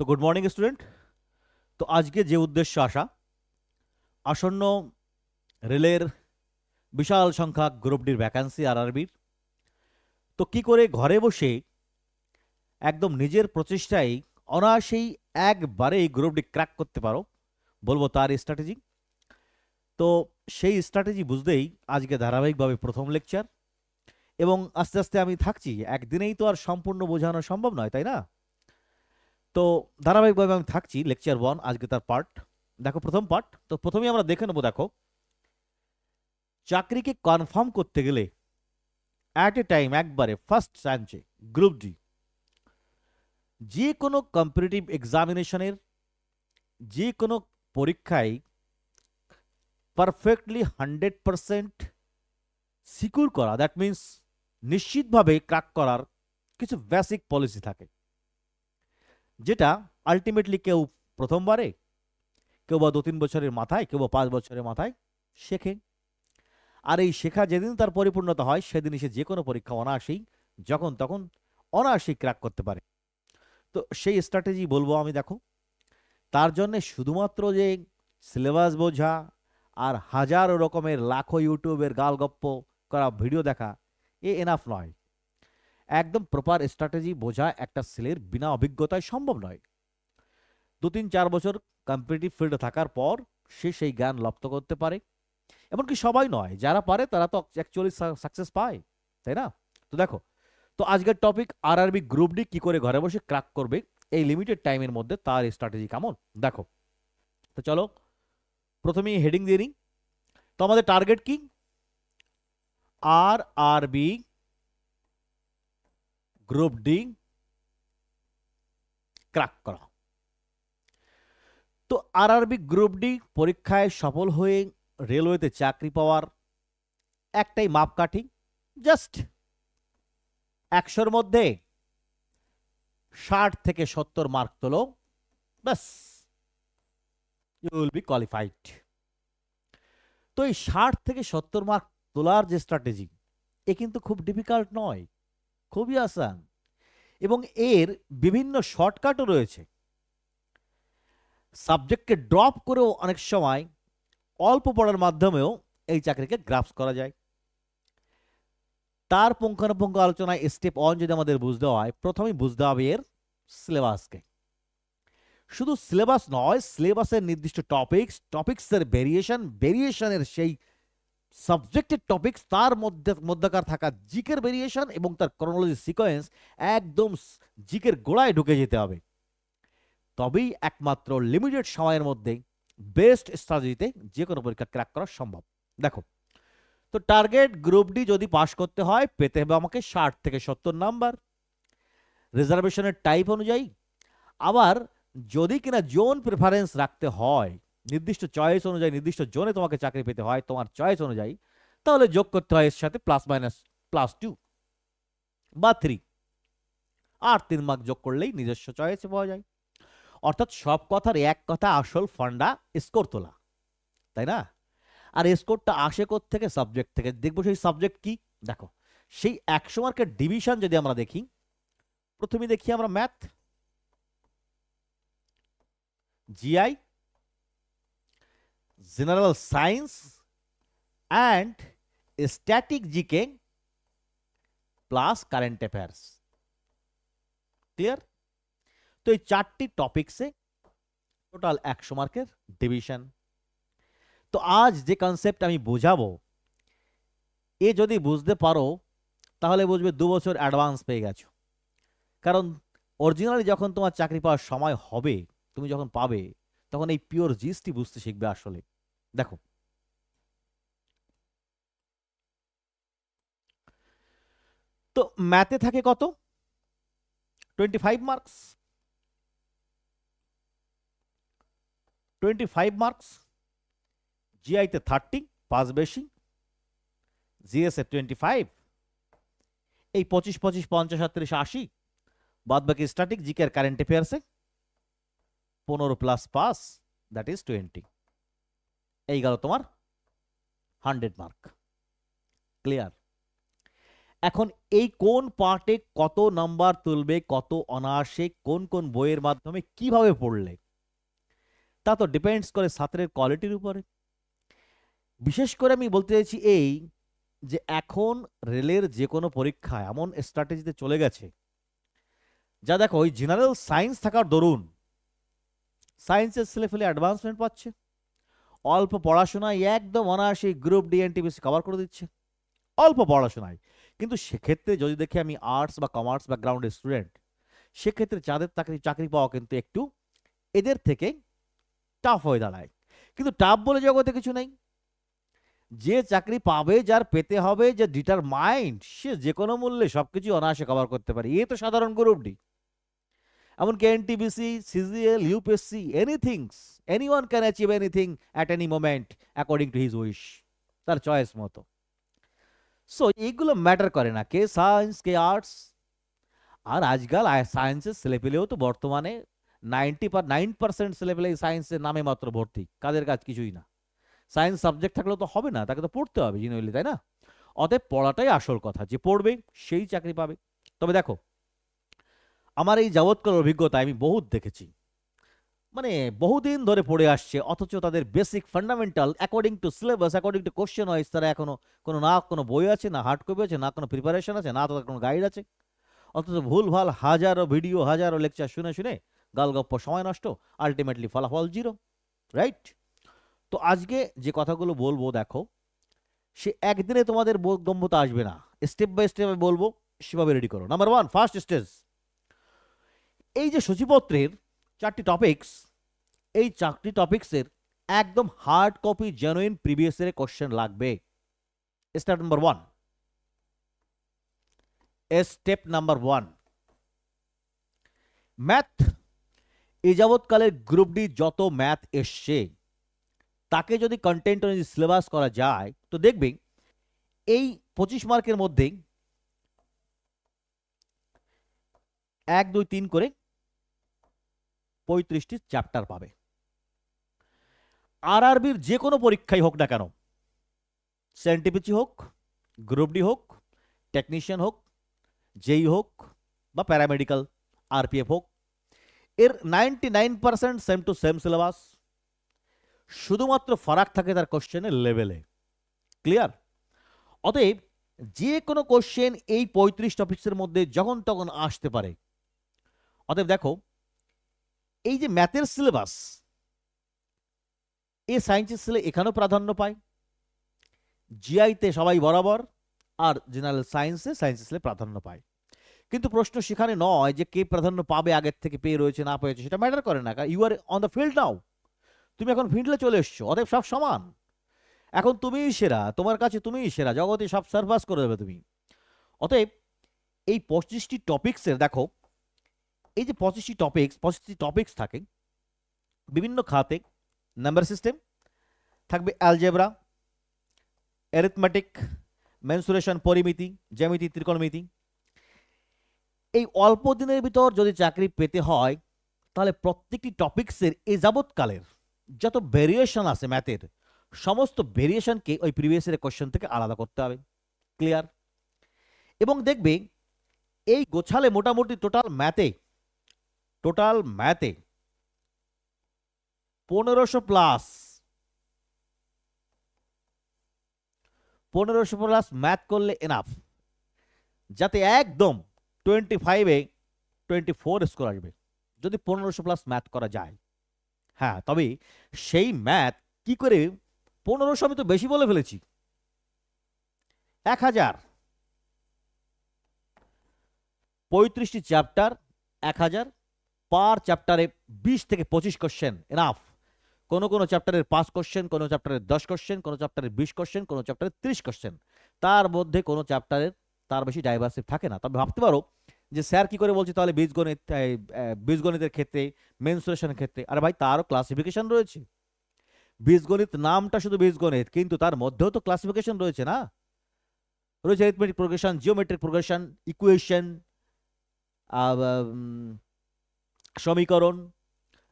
তো good morning student. তো আজকে যে উদ্দেশ্য আসা, আসন্ন রেলের বিশাল সংখ্যক গ্রুপ ডির ভ্যাকান্সি আরআরবির, তো কি করে ঘরে বসে একদম নিজের প্রচেষ্টায় অনায়াসেই একবারেই গ্রুপ ডি ক্র্যাক করতে পারো, বলবো তার স্ট্র্যাটেজি। তো সেই স্ট্র্যাটেজি বুঝতেই আজকে ধারাবাহিকভাবে প্রথম লেকচার, এবং আস্তে আস্তে আমি থাকছি, একদিনেই তো আর সম্পূর্ণ বোঝানো সম্ভব নয়, তাই না? তো ধারাবাহিকভাবে আমি থাকছি, লেকচার 1 আজকে তার পার্ট। দেখো প্রথম পার্ট, তো প্রথমেই আমরা দেখে নেবো। দেখো, চাকরিকে কনফার্ম করতে গেলে অ্যাট এ টাইম একবারে ফার্স্ট চান্সে গ্রুপ ডি, যে কোনো কম্পিটিটিভ এক্সামিনেশনের, যে কোনো পরীক্ষায় পারফেক্টলি 100% সিকিউর করা, দ্যাট মিন্স নিশ্চিতভাবে ক্র্যাক করার কিছু বেসিক পলিসি থাকে, যেটা আলটিমেটলি কেউ প্রথমবারে, কেউ বা 2-3 বছরের মাথায়, কেউ বা 5 বছরের মাথায় শেখে। আর এই শেখা যেদিন তার পরিপূর্ণতা হয়, সেদিনই সে যে কোনো পরীক্ষা অনায়াসেই যখন তখন অনায়াসেই ক্র্যাক করতে পারে। তো সেই স্ট্র্যাটেজি বলবো আমি। দেখো, তার জন্য শুধুমাত্র যে সিলেবাস বোঝা আর হাজারো রকমের লাখো ইউটিউবের গালগপ্প করা ভিডিও দেখা এ এনাফ নয়। একদম প্রপার স্ট্র্যাটেজি বোঝা একটা ছেলের বিনা অভিজ্ঞতায় সম্ভব নয়। 2-3-4 বছর কম্পিটিটিভ ফিল্ডে থাকার পর সে সেই জ্ঞান লপ্ত করতে পারে। এমনকি সবাই নয়, যারা পারে তারা তো অ্যাকচুয়ালি সাকসেস পায়, তাই না? তো দেখো, তো আজকের টপিক আরআরবি গ্রুপ ডি কি করে ঘরে বসে ক্র্যাক করবে এই লিমিটেড টাইমের মধ্যে, তার স্ট্র্যাটেজি কেমন দেখো। তো চলো প্রথমেই হেডিং দিয়ে নিই। তো আমাদের টার্গেট কি? আরআরবি গ্রুপ ডি ক্র্যাক করা। তো আরআরবি গ্রুপ ডি পরীক্ষায় সফল হয়ে রেলওয়েতে চাকরি পাওয়ার একটাই মাপকাঠি, জাস্ট 100-র মধ্যে 60 থেকে 70 মার্ক তোলো, ব্যাস, ইউ উইল বি কোয়ালিফাইড। তো এই 60 থেকে 70 মার্ক তোলার যে স্ট্র্যাটেজি, এ কিন্তু খুব ডিফিকাল্ট নয়, খুবই আসান, এবং এর বিভিন্ন শর্টকাটও রয়েছে। সাবজেক্টকে ড্রপ করেও অনেক সময় অল্প পড়ার মাধ্যমেও এই চাকরিকে গ্রাফস করা যায়। তার পুঙ্খানুপুঙ্খ আলোচনায় স্টেপ 1 যদি আমাদের বুঝতে হয়, প্রথমেই বুঝতে হবে এর সিলেবাসকে। শুধু সিলেবাস নয়, সিলেবাসের নির্দিষ্ট টপিক্সের ভেরিয়েশনের সেই সাবজেক্টের টপিক্স, তার মধ্যকার থাকা জিকের ভেরিয়েশন এবং তার ক্রোনোলজি সিকোয়েন্স একদম জিকের গোড়ায় ঢুকে যেতে হবে। তবেই একমাত্র লিমিটেড সময়ের মধ্যে বেস্ট স্ট্র্যাটেজিতে যে কোনো পরীক্ষা ক্র্যাক করা সম্ভব। দেখো, তো টার্গেট গ্রুপ ডি যদি পাশ করতে হয়, পেতে হবে আমাকে 60 থেকে 70 নাম্বার, রিজার্ভেশনের টাইপ অনুযায়ী। আবার যদি কিনা জোন প্রেফারেন্স রাখতে হয়, নির্দিষ্ট চয়েস অনুযায়ী নির্দিষ্ট জোনে তোমাকে চাকরি পেতে হয় তোমার চয়েস অনুযায়ী, তাহলে যোগ করতে হয় এর সাথে +-+2 বা 3, আর 3 মার্ক যোগ করলেই নিজস্ব চয়েসে পাওয়া যায়। অর্থাৎ সব কথার এক কথা আসল ফান্ডা স্কোর তোলা, তাই না? আর স্কোরটা আসে থেকে সাবজেক্ট থেকে। দেখবো সেই সাবজেক্ট কি। দেখো, সেই 100 মার্কের ডিভিশন যদি আমরা দেখি, প্রথমে দেখি আমরা math, GI, general science and static GK plus current affairs. Clear? তো এই 4টি টপিক্সে টোটাল 100 মার্কের ডিভিশন। তো আজ যে কনসেপ্ট আমি বোঝাবো, এ যদি বুঝতে পারো তাহলে বুঝবে 2 বছর অ্যাডভান্স পেয়ে গেছো। কারণ অরিজিনালি যখন তোমার চাকরি পাওয়ার সময় হবে, তুমি যখন পাবে, তখন এই পিওর জিএসটি বুঝতে শিখবে আসলে। দেখো, তো ম্যাথে থাকে কত? 25 মার্কস। 25 মার্কস। জিআইতে 30, 5 বেশি। জিএসএ 25, এই 25, 25, 50, 37, 80, বাদ বাকি স্ট্যাটিক জিকে আর কারেন্ট অ্যাফেয়ার্সে 15 + 5, দ্যাট ইজ 20। এই গেল তোমার 100 মার্ক। ক্লিয়ার? এখন এই কোন পার্টে কত নাম্বার তুলবে, কত অনায়াসে, কোন কোন বইয়ের মাধ্যমে কিভাবে পড়লে, তা তো ডিপেন্ডস করে ছাত্রের কোয়ালিটির উপরে। বিশেষ করে আমি বলতে চাইছি এই যে এখন রেলের যে কোনো পরীক্ষা এমন স্ট্র্যাটেজিতে চলে গেছে যা দেখো ওই জেনারেল সায়েন্স থাকার দরুন সায়েন্সের ছেলেফেলে অ্যাডভান্সমেন্ট পাচ্ছে, অল্প পড়াশোনায় একদম অনায়াসে গ্রুপ ডি এনটিপিসি কভার করে দিচ্ছে, অল্প পড়াশোনায়। কিন্তু সেক্ষেত্রে যদি দেখি আমি আর্টস বা কমার্স ব্যাকগ্রাউন্ডের স্টুডেন্ট, সেক্ষেত্রে যাদের চাকরি পাওয়া কিন্তু একটু এদের থেকে টাফ হয়ে দাঁড়ায়। কিন্তু টাফ বলে জগতে কিছু নেই, যে চাকরি পাবে, যার পেতে হবে, যে ডিটারমাইন্ড, সে যে কোনো মূল্যে সবকিছু অনায়াসে কভার করতে পারে। এ তো সাধারণ গ্রুপ ডি, এমনকি NTPC, CGL, UPSC, anythings, anyone can achieve anything at any moment according to his wish, তার চয়েস মতো। সো এইগুলো ম্যাটার করে না কে সায়েন্স কে আর্টস। আর আজকাল সায়েন্সের ছেলেপেলেও তো বর্তমানে 99% ছেলেপেলে সায়েন্সের নামে মাত্র ভর্তি, কাজের কাজ কিছুই না। সায়েন্স সাবজেক্ট থাকলেও তো হবে না, তাকে তো পড়তে হবে জিনুইনলি, তাই না? অতএব পড়াটাই আসল কথা, যে পড়বে সেই চাকরি পাবে। তবে দেখো, আমার এই যাবৎকাল অভিজ্ঞতা আমি বহুত দেখেছি, মানে বহুদিন ধরে পড়ে আসছে, অথচ তাদের basic fundamental according to syllabus, according to question wise, তারা এখনো কোনো বই আছে, না হার্ড কপি আছে, না কোনো প্রিপারেশন আছে, না তাদের কোনো গাইড আছে। অথচ ভুলভাল হাজারো ভিডিও, হাজারো লেকচার শুনে শুনে গালগপ্প সময় নষ্ট, আলটিমেটলি ফলাফল জিরো, রাইট? তো আজকে যে কথাগুলো বলবো দেখো, সে একদিনে তোমাদের বোধগম্যতা আসবে না, স্টেপ বাই স্টেপ বলবো, সেভাবে রেডি করো। নাম্বার ওয়ান, ফার্স্ট স্টেজ, এই যে সূচিপত্রের 4টি টপিকস, এই 4টি টপিক্সের একদম হার্ড কপি জেনুইন প্রিভিয়াস ইয়ারের কোশ্চেন লাগবে। Step number one, step number one, math. এই যাবৎকালের গ্রুপ ডি যত ম্যাথ এসছে, তাকে যদি কন্টেন্ট অনুযায়ী সিলেবাস করা যায়, তো দেখবে এই 25 মার্কের মধ্যে 1, 2, 3 করে 35টি চ্যাপ্টার পাবে। আরআরবির যে কোনো পরীক্ষাই হোক না কেন, সিএনটিপিসি হোক, গ্রুপ ডি হোক, টেকনিশিয়ান হোক, জেই হোক, বা প্যারামেডিক্যাল আরপিএফ হোক, এর 99% সেম টু সেম সিলেবাস, শুধুমাত্র ফারাক থাকে তার কোশ্চেনের লেভেলে। ক্লিয়ার? অতএব যে কোনো কোশ্চেন এই 35 টপিক্সের মধ্যে যখন তখন আসতে পারে। অতএব দেখো, এই যে ম্যাথের সিলেবাস, এ সায়েন্সের ছেলে এখানেও প্রাধান্য পায়, জিআইতে সবাই বরাবর, আর জেনারেল সায়েন্সের ছেলে প্রাধান্য পায়। কিন্তু প্রশ্ন সেখানে নয় যে কে প্রাধান্য পাবে, আগের থেকে পেয়ে রয়েছে না পেয়েছে, সেটা ম্যাটার করে না, you are on the field now, তুমি এখন ফিল্ডে চলে এসছো, অতএব সব সমান। এখন তুমিই সেরা, তোমার কাছে তুমিই সেরা, জগতে সব সার্ভাস করে দেবে তুমি। অতএব এই 25টি টপিক্সের দেখো, এই যে 25টি টপিক্স থাকে বিভিন্ন খাতে, নাম্বার সিস্টেম থাকবে, অ্যালজেব্রা, অ্যারিথমেটিক, মেনসুরেশন, পরিমিতি, জ্যামিতি, ত্রিকোণমিতি। এই অল্প দিনের ভিতর যদি চাকরি পেতে হয়, তাহলে প্রত্যেকটি টপিক্সের এ যাবৎকালের যত ভেরিয়েশন আছে ম্যাথের, সমস্ত ভেরিয়েশনকে ওই প্রিভিয়াস ইয়ারের কোশ্চেন থেকে আলাদা করতে হবে। ক্লিয়ার? এবং দেখবে এই গোছালে মোটামুটি টোটাল ম্যাথে 1500 প্লাস ম্যাথ করলে এনাফ, যাতে একদম 25-এ 24 স্কোর আসবে, যদি 1500 প্লাস ম্যাথ করা যায়। হ্যাঁ, তবে সেই ম্যাথ কি করে 1500, আমি তো বেশি বলে ফেলেছি, 1000, 35টি চ্যাপ্টার, 1000 পার চ্যাপ্টারে 20 থেকে 25 কোশ্চেন এনাফ। কোনো চ্যাপ্টারের 5 কোশ্চেন, কোনো চ্যাপ্টারের 10 কোশ্চেন, কোনো চ্যাপ্টারের 20 কোশ্চেন, কোনো চ্যাপ্টারের 30 কোশ্চেন, তার মধ্যে কোনো চ্যাপ্টারের তার বেশি ডাইভার্সিভ থাকে না। তবে ভাবতে পারো যে স্যার কি করে বলছে তাহলে বীজগণিতের ক্ষেত্রে, মেনসুরেশনের ক্ষেত্রে, আরে ভাই তারও ক্লাসিফিকেশন রয়েছে। বীজগণিত নামটা শুধু বীজগণিত, কিন্তু তার মধ্যেও তো ক্লাসিফিকেশন রয়েছে না, রয়েছে arithmetic progression, geometric progression, equation, সমীকরণ,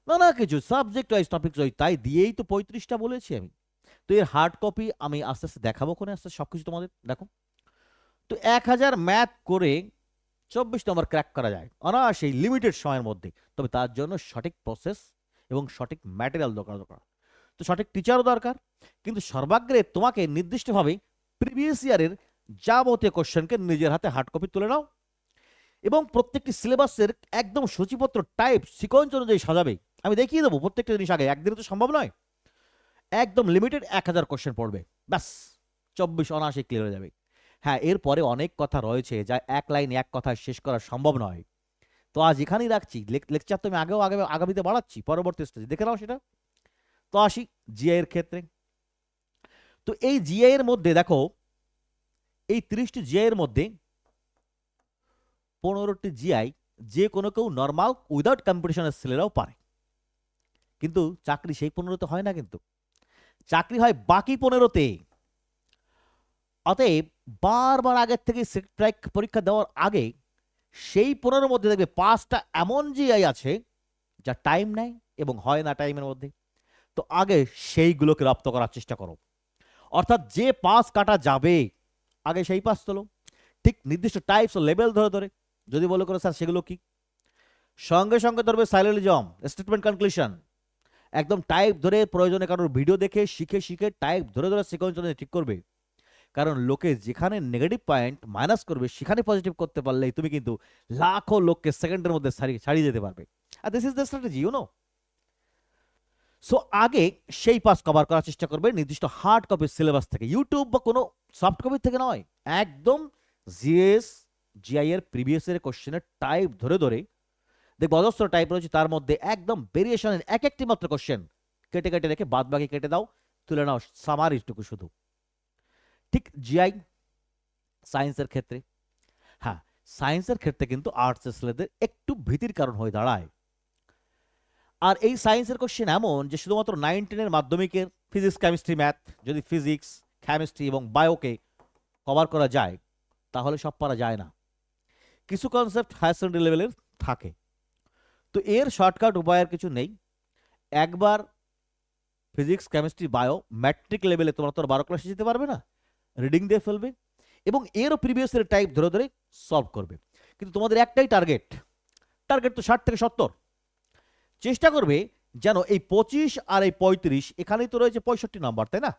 নানা কিছু সাবজেক্ট ওয়াইজ, টপিক ওয়াইজ, তাই দিয়েই তো 35টা বলেছি আমি। তো এর হার্ড কপি আমি আস্তে আস্তে দেখাবো, কোনে আস্তে সবকিছু তোমাদের। দেখো, তো 1000 ম্যাথ করে 24 নম্বর ক্র্যাক করা যায় অনায়াসেই লিমিটেড সময়ের মধ্যে। তবে তার জন্য সঠিক প্রসেস এবং সঠিক ম্যাটেরিয়াল দরকার। তো সঠিক টিচারও দরকার। কিন্তু সর্বাগ্রে তোমাকে নির্দিষ্টভাবে প্রিভিয়াস ইয়ারের যাবতীয় কোশ্চেনকে নিজের হাতে হার্ড কপি তুলে নাও এবং প্রত্যেকটি সিলেবাসের একদম সূচিপত্র টাইপ সিকোয়েন্স অনুযায়ী সাজাবে। আমি দেখিয়ে দেবো প্রত্যেকটা জিনিস আগে, একদিনে তো সম্ভব নয়। একদম লিমিটেড 1000 কোশ্চেন পড়বে, ব্যাস 24 অনায়াসে ক্লিয়ার হয়ে যাবে। হ্যাঁ, এরপরে অনেক কথা রয়েছে যা এক লাইন এক কথায় শেষ করা সম্ভব নয়। তো আজ এখানেই রাখছি, লেকচার তো আমি আগামীতে বাড়াচ্ছি পরবর্তী স্টেজে, দেখে নাও সেটা। তো আসি জিআই এর ক্ষেত্রে। তো এই জিআই এর মধ্যে দেখো, এই 30টি জিআই এর মধ্যে 15টি জিআই যে কোনো কেউ নর্মাল উইদাউট কম্পিটিশনের ছেলেরাও পারে। কিন্তু চাকরি সেই 15তে হয় না, কিন্তু চাকরি হয় বাকি 15তে। অতএব বারবার আগের থেকে ট্র্যাক পরীক্ষা দেওয়ার আগে সেই 15-র মধ্যে দেখবে 5টা এমন জিআই আছে যা টাইম নেয় এবং হয় না টাইমের মধ্যে। তো আগে সেইগুলোকে রপ্ত করার চেষ্টা করো, অর্থাৎ যে পাস কাটা যাবে আগে সেই পাস তোলো, ঠিক নির্দিষ্ট টাইপস ও লেভেল ধরে ধরে। যদি বলে করে স্যার সেগুলো কি, সঙ্গে সঙ্গে ধরবে সাইলোজিজম, স্টেটমেন্ট কনক্লুশন, একদম টাইপ ধরে প্রয়োজনে কারোর ভিডিও দেখে শিখে শিখে টাইপ ধরে ধরে সিকোয়েন্স ঠিক করবে। কারণ লোকে যেখানে নেগেটিভ পয়েন্ট মাইনাস করবে সেখানে পজিটিভ করতে পারলেই তুমি কিন্তু লাখো লোককে সেকেন্ডের মধ্যে ছাড়িয়ে যেতে পারবে। আর this is the strategy, you know. So আগে সেই পাস কভার করার চেষ্টা করবে নির্দিষ্ট হার্ড কপি সিলেবাস থেকে, ইউটিউব বা কোনো সফট কপি থেকে নয়। একদম জিএস জিআই এর প্রিভিয়াস এর কোশ্চেনের টাইপ ধরে ধরে দেখবে অজস্র টাইপ রয়েছে, তার মধ্যে একদম ভেরিয়েশনের এক একটি মাত্র কোশ্চেন কেটে কেটে রেখে বাদ বাকি কেটে দাও, তুলে নাও সামারিটুকু শুধু। ঠিক জিআই সায়েন্সের ক্ষেত্রে, হ্যাঁ সায়েন্সের ক্ষেত্রে কিন্তু আর্টসের ছেলেদের একটু ভীতির কারণ হয়ে দাঁড়ায়। আর এই সায়েন্সের কোশ্চেন এমন যে শুধুমাত্র 9-10 মাধ্যমিকের ফিজিক্স কেমিস্ট্রি ম্যাথ, যদি ফিজিক্স কেমিস্ট্রি এবং বায়োকে কভার করা যায় তাহলে সব পারা যায় না, কিছু কনসেপ্ট হায়ার সেকেন্ডারি লেভেলের থাকে। তো এর শর্টকাট উপায়ের কিছু নেই, একবার ফিজিক্স কেমিস্ট্রি বায়ো ম্যাট্রিক লেভেলে তোমরা তো 12 ক্লাসে যেতে পারবে না, রিডিং দিয়ে ফেলবে এবং এরও প্রিভিয়াস এর টাইপ ধরে ধরে সলভ করবে। কিন্তু তোমাদের একটাই টার্গেট তো 60 থেকে 70, চেষ্টা করবে যেন এই 25 আর এই 35, এখানেই তো রয়েছে 65 নাম্বার, তাই না,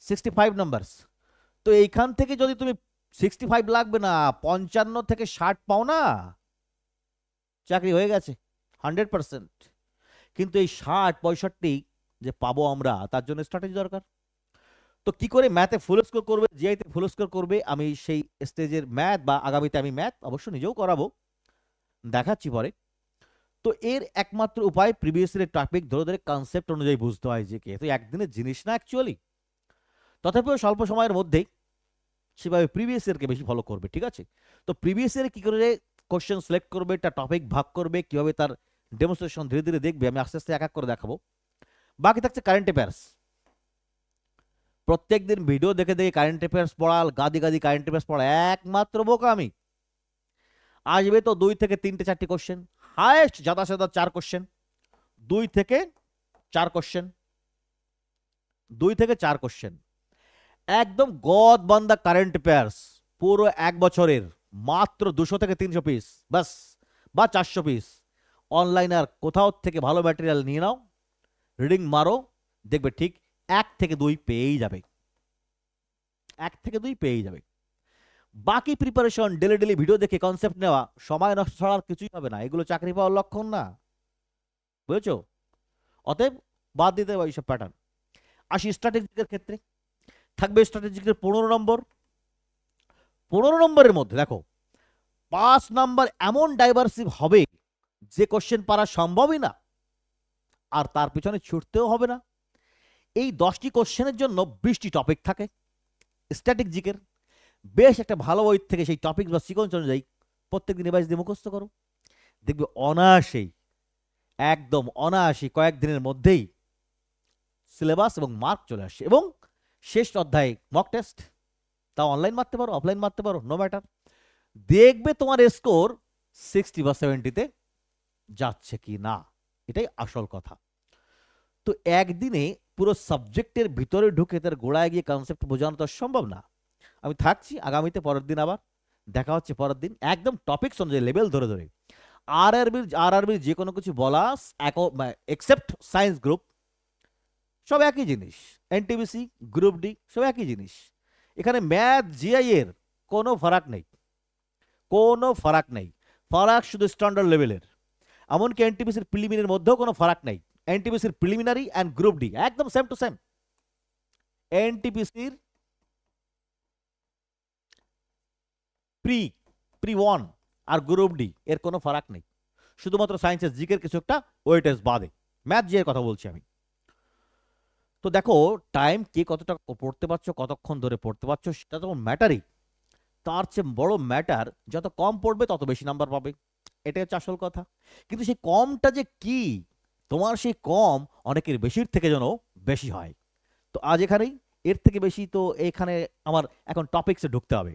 65 নাম্বার। তো এইখান থেকে যদি তুমি 65 লাগবে না, 55 থেকে 60 পাও না, চাকরি হয়ে গেছে 100%। কিন্তু এই 60-65 যে পাবো আমরা, তার জন্য স্ট্র্যাটেজি দরকার। তো কি করে ম্যাথে ফুল স্কোর করবে, জিআইতে ফুল স্কোর করবে, আমি সেই স্টেজের ম্যাথ বা আগামীতে আমি ম্যাথ অবশ্য নিজেও করাবো, দেখাচ্ছি পরে। তো এর একমাত্র উপায় প্রিভিয়াস এর টপিক ধরে ধরে কনসেপ্ট অনুযায়ী বুঝতে হয় যে কে তো একদিনের জিনিস না অ্যাকচুয়ালি, তথাপিও স্বল্প সময়ের মধ্যেই সেভাবে প্রিভিয়াস ইয়ারকে বেশি ফলো করবে, ঠিক আছে। তো প্রিভিয়াস ইয়ারে কি করে কোশ্চেন সিলেক্ট করবে, তার টপিক ভাগ করবে, কিভাবে তার ডেমনস্ট্রেশন ধীরে ধীরে দেখবে, আমি আস্তে আস্তে এক এক করে দেখাবো। বাকি থাকছে কারেন্ট অ্যাফেয়ার্স। প্রত্যেকদিন ভিডিও দেখে দেখে কারেন্ট অ্যাফেয়ার্স পড়াল, গাদি গাদি কারেন্ট অ্যাফেয়ার্স পড়া একমাত্র বোকামি। আসবে তো 2 থেকে 3টে 4টে কোশ্চেন, হাইয়েস্ট জাদা সাদা 4 কোশ্চেন, 2 থেকে 4 কোশ্চেন, 2 থেকে 4 কোশ্চেন, একদম গদ বান্দা কারেন্ট অ্যাফেয়ার্স পুরো এক বছরের মাত্র 200 থেকে 300 পিস বাস, বা 400 পিস। অনলাইন আর কোথাও থেকে ভালো ম্যাটেরিয়াল নিয়ে নাও, রিডিং মারো, দেখবে ঠিক 1 থেকে 2 পেয়েই যাবে, 1 থেকে 2 পেয়েই যাবে। বাকি প্রিপারেশন ডেলি ডেলি ভিডিও দেখে কনসেপ্ট নেওয়া, সময় নষ্ট ছাড়ার কিছুই হবে না, এগুলো চাকরি পাওয়ার লক্ষণ না, বুঝেছো। অতএব বাদ দিতে হবে এইসব প্যাটার্ন। আসি স্ট্র্যাটেজিকের ক্ষেত্রে, থাকবে স্ট্র্যাটেজিকের 15 নম্বর। 15 নম্বরের মধ্যে দেখো 5 নাম্বার এমন ডাইভার্সিভ হবে যে কোশ্চেন পারা সম্ভবই না, আর তার পিছনে ছুটতেও হবে না। এই 10টি কোশ্চেনের জন্য 20টি টপিক থাকে স্ট্র্যাটেজিকের। বেশ একটা ভালো বই থেকে সেই টপিক বা সিকোয়েন্স অনুযায়ী প্রত্যেকদিন রিভাইজ দিয়ে মুখস্থ করো, দেখবে অনায়াসেই, একদম অনায়াসই কয়েকদিনের মধ্যেই সিলেবাস এবং মার্ক চলে আসে। এবং শেষ অধ্যায়ে মক টেস্ট, তাও অনলাইন মারতে পারো অফলাইন মারতে পারো, নো ম্যাটার, দেখবে তোমার স্কোর 60 বা 70-তে যাচ্ছে কি না, এটাই আসল কথা। তো একদিনে পুরো সাবজেক্টের ভিতরে ঢুকে তার গোড়ায় গিয়ে কনসেপ্ট বোঝানো তো সম্ভব না। আমি থাকছি আগামীতে, পরের দিন আবার দেখা হচ্ছে, পরের দিন একদম টপিকস অনুযায়ী লেভেল ধরে ধরে। আরআরবির যে কোনো কিছু বলা, এক্সেপ্ট সায়েন্স গ্রুপ, সব একই জিনিস। এনটিপিসি, গ্রুপ ডি সব একই জিনিস। এখানে ম্যাথ জিআই এর কোনো ফারাক নেই, কোনো ফারাক নেই। ফারাক শুধু স্ট্যান্ডার্ড লেভেলের। এমনকি এনটিপিসির প্রিলিমিনারির মধ্যেও কোনো ফারাক নেই। এনটিপিসির প্রিলিমিনারি অ্যান্ড গ্রুপ ডি একদম সেম টু সেম। এনটিপিসির প্রি ওয়ান আর গ্রুপ ডি এর কোনো ফারাক নেই, শুধুমাত্র সায়েন্সের জিকের কিছু একটা ওয়েটেজ বাদে। ম্যাথ জিএর কথা বলছি আমি। তো দেখো টাইম কে কতটা পড়তে পারছো, কতক্ষণ ধরে পড়তে পারছো সেটা তো ম্যাটারই। তার চেয়ে বড় ম্যাটার যত কম পড়বে তত বেশি নাম্বার পাবে, এটাই হচ্ছে আসল কথা। কিন্তু সেই কমটা যে কি, তোমার সেই কম অনেকের বেশির থেকে যেন বেশি হয়। তো আজ এখানেই, এর থেকে বেশি তো এখানে আমার এখন টপিক্সে ঢুকতে হবে।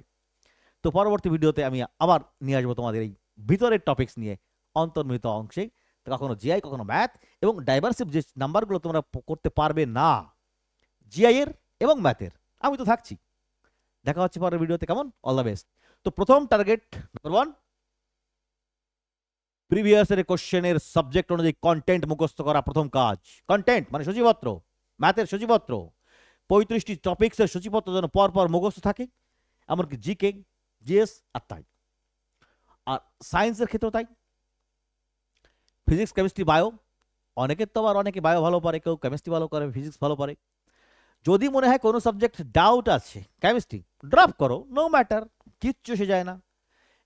তো পরবর্তী ভিডিওতে আমি আবার নিয়ে আসবো তোমাদের এই ভিতরের টপিক্স নিয়ে অন্তর্নিহিত অংশে। তো কখনো জিআই, কখনো ম্যাথ, এবং ডাইভার্সিভ যে নাম্বারগুলো তোমরা করতে পারবে না জিআই এর এবং ম্যাথের, আমি তো থাকছি। দেখা হচ্ছে পরের ভিডিওতে, কেমন? All the best. তো প্রথম টার্গেট নাম্বার 1, প্রিভিয়াস এর কোশ্চেনের সাবজেক্ট অনুযায়ী কন্টেন্ট মুখস্থ করা প্রথম কাজ। কন্টেন্ট মানে সূচিপত্র, ম্যাথের সূচিপত্র, 35টি টপিক্সের সূচিপত্র যেন পরপর মুখস্থ থাকে, এমনকি জিকে, জিএস আর তাই। আর সায়েন্সের ক্ষেত্রেও তাই, ফিজিক্স, কেমিস্ট্রি, বায়ো। অনেকের তো আবার অনেকে বায়ো ভালো পারে, কেউ কেমিস্ট্রি ভালো করে, ফিজিক্স ভালো পারে। যদি মনে হয় কোনো সাবজেক্ট ডাউট আছে, কেমিস্ট্রি ড্রপ করো, নো ম্যাটার, কিচ্ছু এসে যায় না।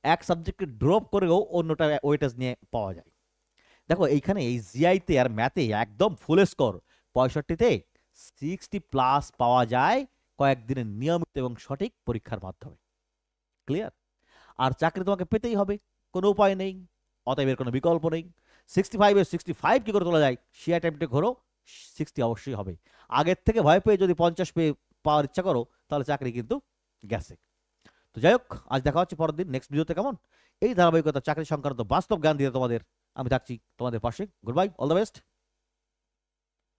এক সাবজেক্টকে ড্রপ করেও অন্যটা ওয়েটেজ নিয়ে পাওয়া যায়। দেখো এইখানে এই জিআইতে আর ম্যাথে একদম ফুল স্কোর 65তে 60+ পাওয়া যায় কয়েকদিনের নিয়মিত এবং সঠিক পরীক্ষার মাধ্যমে। ক্লিয়ার? আর চাকরি তোমাকে পেতেই হবে, কোনো উপায় নেই, অতএব এর কোনো বিকল্প নেই। 65-এ 65 কি করে তোলা যায় সে অ্যাটেম্পটে ঘোরো, 60 অবশ্যই হবে। আগের থেকে ভয় পেয়ে যদি 50 পেয়ে পাওয়ার ইচ্ছা করো তাহলে চাকরি কিন্তু গেছে। তো যাই হোক, আজ দেখা হচ্ছে পরের দিন নেক্সট ভিডিওতে, কেমন? এই ধারাবাহিকতা চাকরি সংক্রান্ত বাস্তব জ্ঞান দিয়ে তোমাদের আমি থাকছি তোমাদের পাশে। Good bye, all the best.